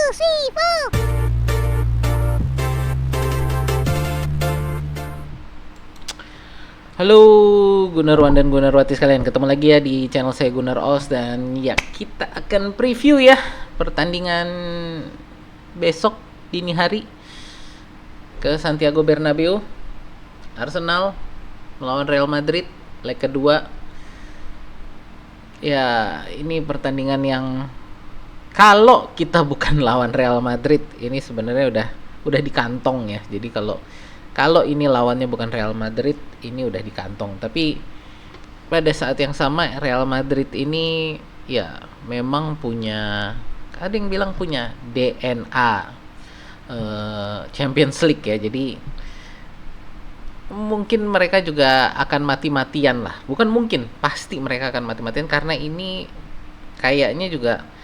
three, four. Halo Gunarwan dan Gunarwati sekalian, ketemu lagi ya di channel saya Gunar Os. Dan ya, kita akan preview ya pertandingan besok dini hari ke Santiago Bernabeu. Arsenal melawan Real Madrid leg kedua. Ya, ini pertandingan yang kalau kita bukan lawan Real Madrid, ini sebenarnya udah di kantong ya. Jadi kalau ini lawannya bukan Real Madrid, ini udah di kantong. Tapi pada saat yang sama Real Madrid ini ya memang punya, ada yang bilang punya DNA Champions League ya. Jadi mungkin mereka juga akan mati-matian lah. Bukan mungkin, pasti mereka akan mati-matian karena ini kayaknya juga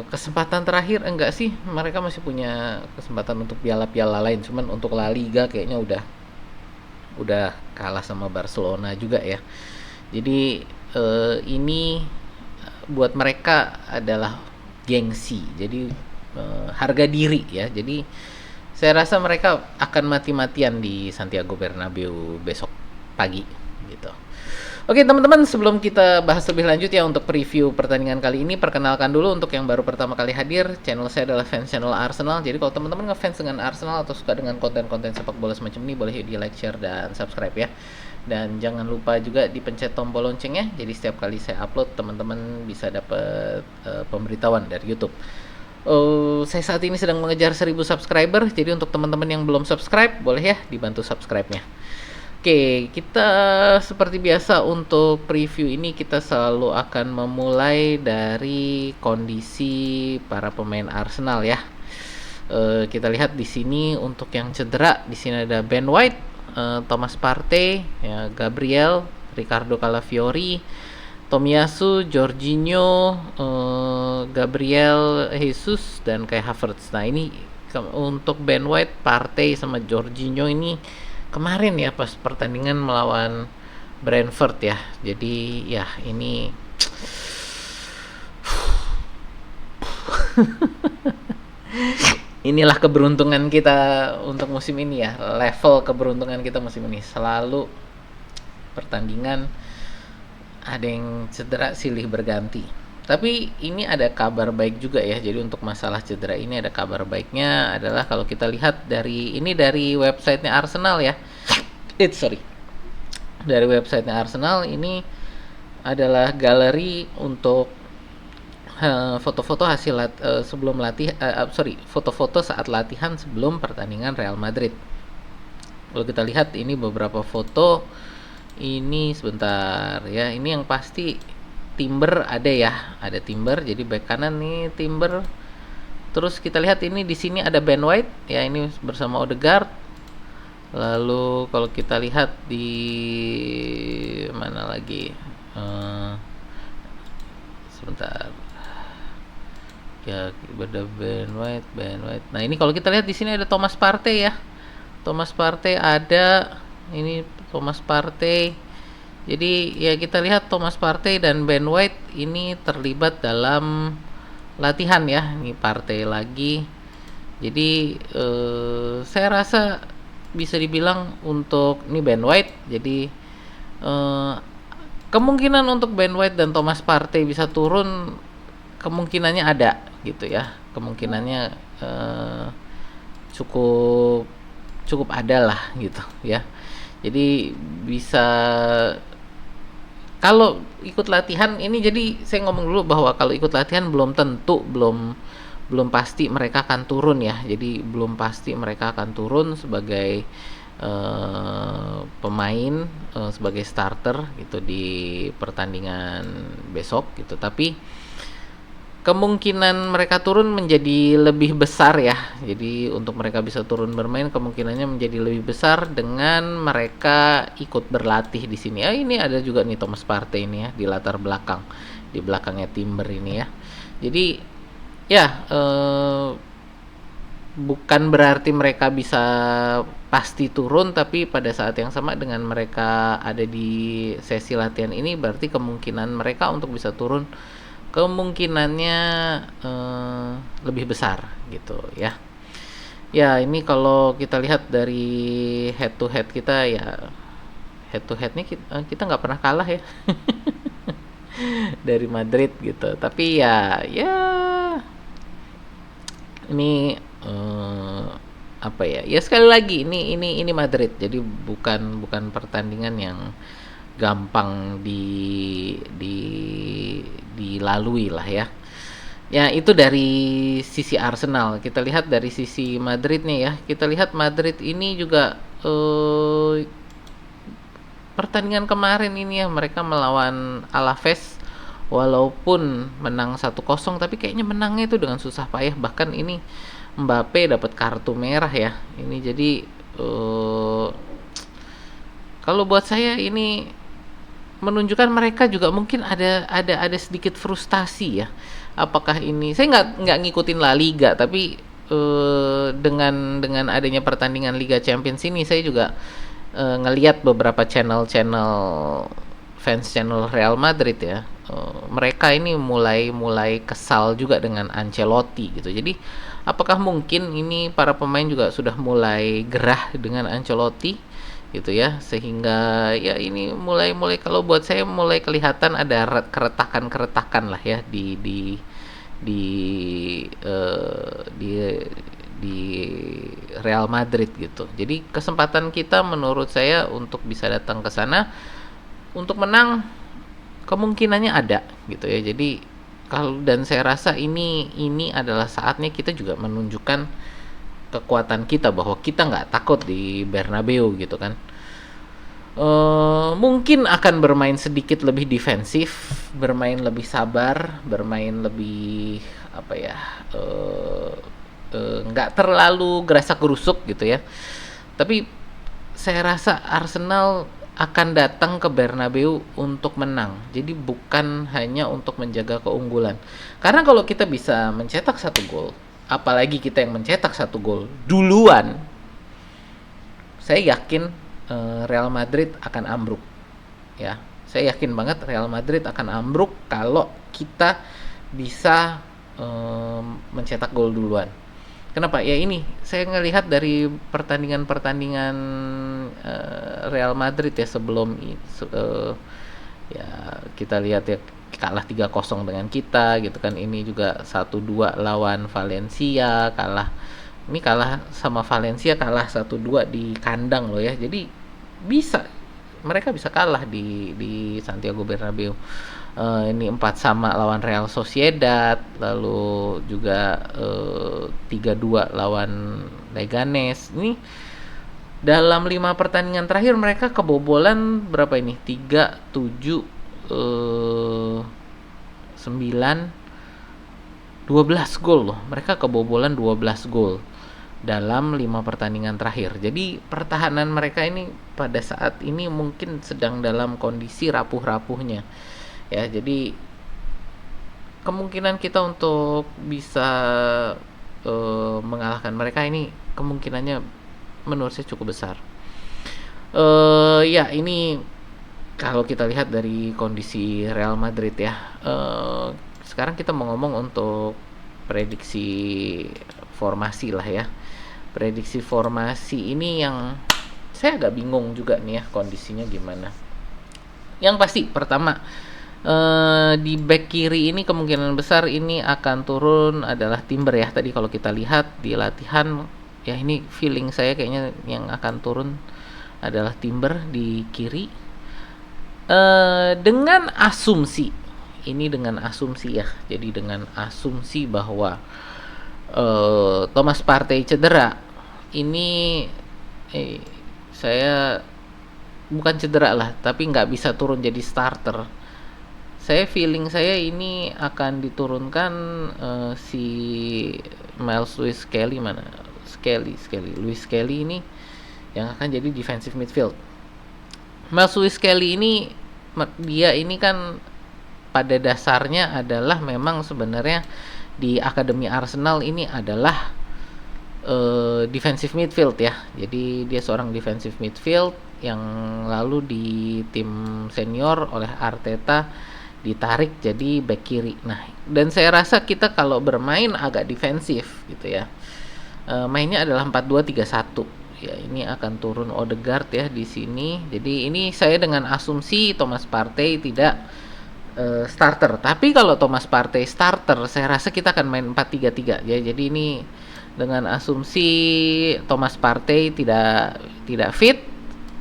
kesempatan terakhir. Enggak sih, mereka masih punya kesempatan untuk piala-piala lain, cuman untuk La Liga kayaknya udah kalah sama Barcelona juga ya. Jadi ini buat mereka adalah gengsi, jadi harga diri ya. Jadi saya rasa mereka akan mati-matian di Santiago Bernabeu besok pagi gitu. Oke teman-teman, sebelum kita bahas lebih lanjut ya untuk preview pertandingan kali ini, perkenalkan dulu untuk yang baru pertama kali hadir, channel saya adalah fans channel Arsenal. Jadi kalau teman-teman ngefans dengan Arsenal atau suka dengan konten-konten sepak bola semacam ini, boleh di like, share, dan subscribe ya. Dan jangan lupa juga dipencet tombol loncengnya, jadi setiap kali saya upload teman-teman bisa dapat pemberitahuan dari YouTube. Saya saat ini sedang mengejar 1000 subscriber, jadi untuk teman-teman yang belum subscribe, boleh ya dibantu subscribe-nya. Oke, kita seperti biasa untuk preview ini kita selalu akan memulai dari kondisi para pemain Arsenal ya. Kita lihat di sini untuk yang cedera, di sini ada Ben White, Thomas Partey, ya, Gabriel, Ricardo Calafiori, Tomiyasu, Jorginho, Gabriel Jesus, dan Kai Havertz. Nah ini untuk Ben White, Partey, sama Jorginho ini kemarin ya pas pertandingan melawan Brentford ya. Jadi ya ini inilah keberuntungan kita untuk musim ini ya. Level keberuntungan kita musim ini selalu pertandingan ada yang cedera silih berganti. Tapi ini ada kabar baik juga ya. Jadi untuk masalah cedera ini ada kabar baiknya adalah kalau kita lihat dari websitenya Arsenal ya. Sorry. Dari websitenya Arsenal ini adalah galeri untuk foto-foto hasil sebelum foto-foto saat latihan sebelum pertandingan Real Madrid. Kalau kita lihat ini beberapa foto, ini sebentar ya. Ini yang pasti Timber ada ya, ada Timber. Jadi back kanan nih Timber. Terus kita lihat ini di sini ada Ben White ya, ini bersama Odegaard. Lalu kalau kita lihat di mana lagi? Sebentar. Ya, ada Ben White. Nah, ini kalau kita lihat di sini ada Thomas Partey ya. Thomas Partey ada, ini Thomas Partey. Jadi ya kita lihat Thomas Partey dan Ben White ini terlibat dalam latihan ya. Ini Partey lagi. Jadi saya rasa bisa dibilang untuk ini Ben White. Jadi kemungkinan untuk Ben White dan Thomas Partey bisa turun kemungkinannya ada gitu ya. Kemungkinannya cukup ada lah gitu ya. Jadi bisa, kalau ikut latihan ini, jadi saya ngomong dulu bahwa kalau ikut latihan belum tentu, belum pasti mereka akan turun ya. Jadi belum pasti mereka akan turun sebagai pemain, sebagai starter gitu di pertandingan besok gitu. Tapi kemungkinan mereka turun menjadi lebih besar ya. Jadi untuk mereka bisa turun bermain kemungkinannya menjadi lebih besar dengan mereka ikut berlatih di sini. Ya, ini ada juga nih Thomas Partey ini ya di latar belakang, di belakangnya Timber ini ya. Jadi ya bukan berarti mereka bisa pasti turun, tapi pada saat yang sama dengan mereka ada di sesi latihan ini berarti kemungkinan mereka untuk bisa turun kemungkinannya lebih besar gitu ya. Ya ini kalau kita lihat dari head to head kita ya, head to headnya kita nggak pernah kalah ya dari Madrid gitu. Tapi ya ini apa ya? Ya sekali lagi ini Madrid. Jadi bukan bukan pertandingan yang gampang di dilalui lah ya. Ya itu dari sisi Arsenal. Kita lihat dari sisi Madrid nih ya. Kita lihat Madrid ini juga pertandingan kemarin ini ya, mereka melawan Alaves walaupun menang 1-0 tapi kayaknya menangnya itu dengan susah payah. Bahkan ini Mbappe dapat kartu merah ya. Ini jadi kalau buat saya ini menunjukkan mereka juga mungkin ada sedikit frustasi ya. Apakah ini saya nggak ngikutin La Liga tapi dengan adanya pertandingan Liga Champions ini saya juga ngelihat beberapa channel fans channel Real Madrid ya. Mereka ini mulai kesal juga dengan Ancelotti gitu. Jadi apakah mungkin ini para pemain juga sudah mulai gerah dengan Ancelotti gitu ya, sehingga ya ini mulai kalau buat saya mulai kelihatan ada keretakan lah ya di di di Real Madrid gitu. Jadi kesempatan kita menurut saya untuk bisa datang ke sana untuk menang kemungkinannya ada gitu ya. Jadi dan saya rasa ini adalah saatnya kita juga menunjukkan kekuatan kita bahwa kita nggak takut di Bernabeu gitu kan. Mungkin akan bermain sedikit lebih defensif, bermain lebih sabar, bermain lebih apa ya, nggak terlalu gerasak gerusuk gitu ya. Tapi saya rasa Arsenal akan datang ke Bernabeu untuk menang. Jadi bukan hanya untuk menjaga keunggulan. Karena kalau kita bisa mencetak 1 gol, apalagi kita yang mencetak 1 gol duluan, saya yakin Real Madrid akan ambruk. Ya, saya yakin banget Real Madrid akan ambruk kalau kita bisa mencetak gol duluan. Kenapa? Ya ini saya ngelihat dari pertandingan-pertandingan Real Madrid ya sebelum ya kita lihat ya kalah 3-0 dengan kita gitu kan. Ini juga 1-2 lawan Valencia, kalah sama Valencia, kalah 1-2 di kandang loh ya. Jadi mereka bisa kalah di Santiago Bernabeu. Ini 4-3 lawan Real Sociedad, lalu juga 3-2 lawan Leganes. Ini dalam 5 pertandingan terakhir mereka kebobolan berapa ini? 3, 7, 9, 12 gol loh. Mereka kebobolan 12 gol dalam 5 pertandingan terakhir. Jadi pertahanan mereka ini pada saat ini mungkin sedang dalam kondisi rapuh-rapuhnya. Ya, jadi kemungkinan kita untuk bisa mengalahkan mereka ini kemungkinannya menurut saya cukup besar. Ya ini kalau kita lihat dari kondisi Real Madrid ya. Sekarang kita mau ngomong untuk prediksi formasi lah ya. Prediksi formasi ini yang saya agak bingung juga nih ya kondisinya gimana. Yang pasti pertama di back kiri ini kemungkinan besar ini akan turun adalah Timber ya. Tadi kalau kita lihat di latihan ya ini feeling saya kayaknya yang akan turun adalah Timber di kiri. Dengan asumsi ya. Jadi dengan asumsi bahwa Thomas Partey cedera. Ini saya bukan cedera lah, tapi nggak bisa turun jadi starter. Feeling saya ini akan diturunkan si Miles Lewis Skelly mana? Lewis Skelly ini yang akan jadi defensive midfield. Miles Lewis Skelly ini dia ini kan pada dasarnya adalah memang sebenarnya di akademi Arsenal ini adalah defensive midfield ya. Jadi dia seorang defensive midfield yang lalu di tim senior oleh Arteta ditarik jadi back kiri. Nah, dan saya rasa kita kalau bermain agak defensif gitu ya. Mainnya adalah 4-2-3-1. Ya, ini akan turun Odegaard ya di sini. Jadi ini saya dengan asumsi Thomas Partey tidak starter. Tapi kalau Thomas Partey starter, saya rasa kita akan main 4-3-3 ya. Jadi ini dengan asumsi Thomas Partey tidak fit,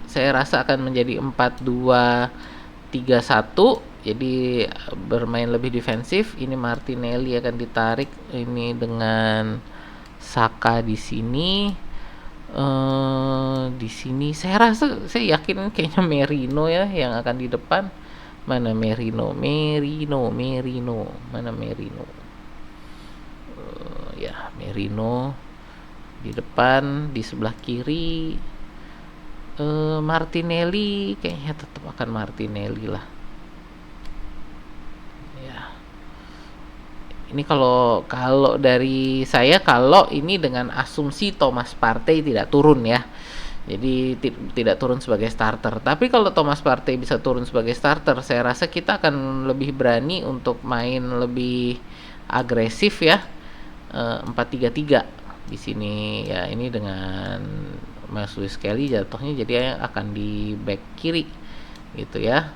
saya rasa akan menjadi 4-2-3-1. Jadi bermain lebih defensif. Ini Martinelli akan ditarik ini dengan Saka di sini. Di sini saya yakin kayaknya Merino ya yang akan di depan. Mana Merino? Mana Merino? Ya, Merino di depan, di sebelah kiri Martinelli, kayaknya tetap akan Martinelli lah. Ya. Ini kalau dari saya, kalau ini dengan asumsi Thomas Partey tidak turun ya. Jadi tidak turun sebagai starter. Tapi kalau Thomas Partey bisa turun sebagai starter, saya rasa kita akan lebih berani untuk main lebih agresif ya. 4-3-3 di sini ya. Ini dengan Mas Luis Kelly jatuhnya jadi akan di back kiri gitu ya.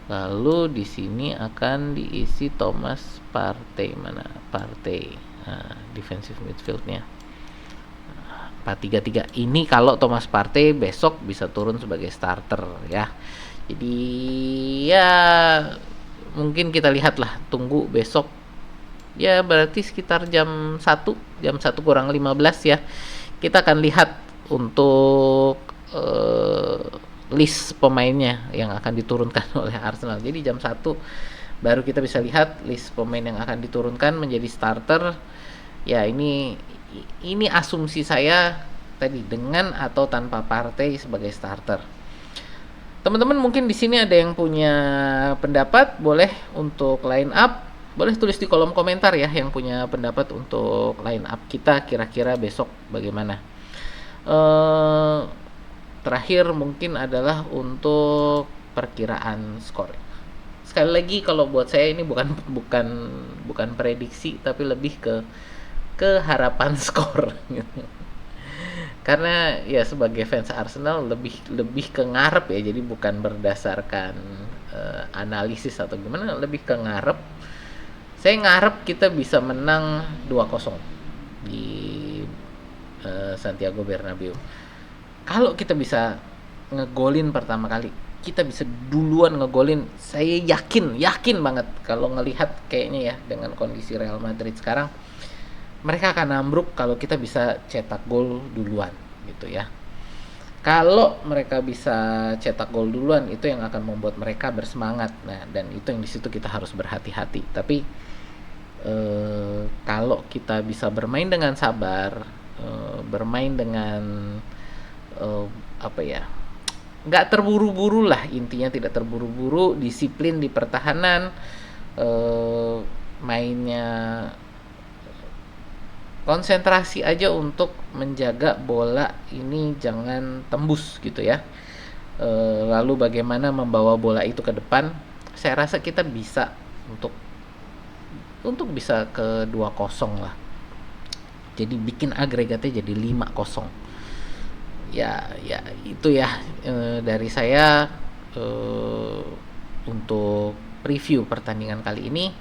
Lalu di sini akan diisi Thomas Partey. Mana Partey? Nah, defensive midfieldnya 4-3-3. Ini kalau Thomas Partey besok bisa turun sebagai starter ya. Jadi ya mungkin kita lihatlah, tunggu besok. Ya berarti sekitar jam 1 kurang 15 ya. Kita akan lihat untuk list pemainnya yang akan diturunkan oleh Arsenal. Jadi jam 1 baru kita bisa lihat list pemain yang akan diturunkan menjadi starter. Ya ini asumsi saya tadi, dengan atau tanpa Partey sebagai starter. Teman-teman mungkin di sini ada yang punya pendapat, boleh untuk line up. Boleh tulis di kolom komentar ya yang punya pendapat untuk line up kita kira-kira besok bagaimana. Terakhir mungkin adalah untuk perkiraan skor. Sekali lagi kalau buat saya ini bukan prediksi, tapi lebih ke harapan skor. Karena ya sebagai fans Arsenal lebih ke ngarep ya, jadi bukan berdasarkan analisis atau gimana, lebih ke ngarep. Saya ngarep kita bisa menang 2-0 di Santiago Bernabeu. Kalau kita bisa ngegolin pertama kali, kita bisa duluan ngegolin, saya yakin banget kalau ngelihat kayaknya ya dengan kondisi Real Madrid sekarang, mereka akan ambruk kalau kita bisa cetak gol duluan gitu ya. Kalau mereka bisa cetak gol duluan, itu yang akan membuat mereka bersemangat. Nah, dan itu yang di situ kita harus berhati-hati. Tapi kalau kita bisa bermain dengan sabar, bermain dengan nggak terburu-buru lah, intinya tidak terburu-buru, disiplin di pertahanan, mainnya konsentrasi aja untuk menjaga bola ini jangan tembus gitu ya. Lalu bagaimana membawa bola itu ke depan, saya rasa kita bisa untuk bisa ke 2-0 lah. Jadi bikin agregatnya jadi 5-0. Ya itu ya dari saya untuk preview pertandingan kali ini.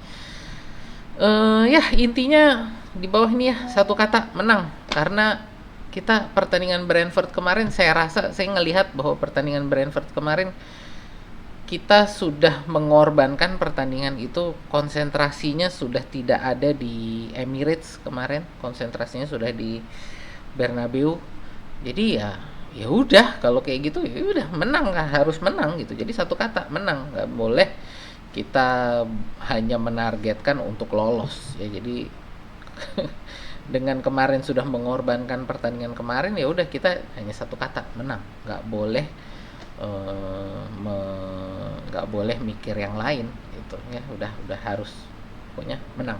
Ya intinya di bawah ini ya, satu kata, menang. Karena kita pertandingan Brentford kemarin, saya ngelihat bahwa pertandingan Brentford kemarin kita sudah mengorbankan pertandingan itu, konsentrasinya sudah tidak ada di Emirates kemarin, konsentrasinya sudah di Bernabeu. Jadi ya udah, kalau kayak gitu ya udah, menang, harus menang gitu. Jadi satu kata, menang. Nggak boleh kita hanya menargetkan untuk lolos ya. Jadi dengan kemarin sudah mengorbankan pertandingan kemarin, ya udah kita hanya satu kata, menang. Nggak boleh mikir yang lain gitu ya. Udah harus pokoknya menang.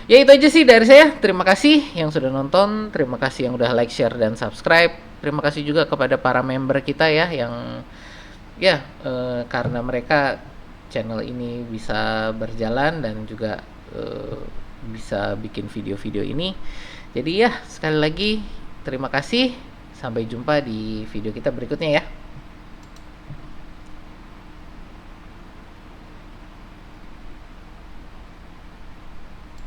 Ya itu aja sih dari saya. Terima kasih yang sudah nonton, terima kasih yang udah like, share, dan subscribe. Terima kasih juga kepada para member kita ya yang karena mereka channel ini bisa berjalan dan juga bisa bikin video-video ini. Jadi ya, sekali lagi terima kasih. Sampai jumpa di video kita berikutnya ya.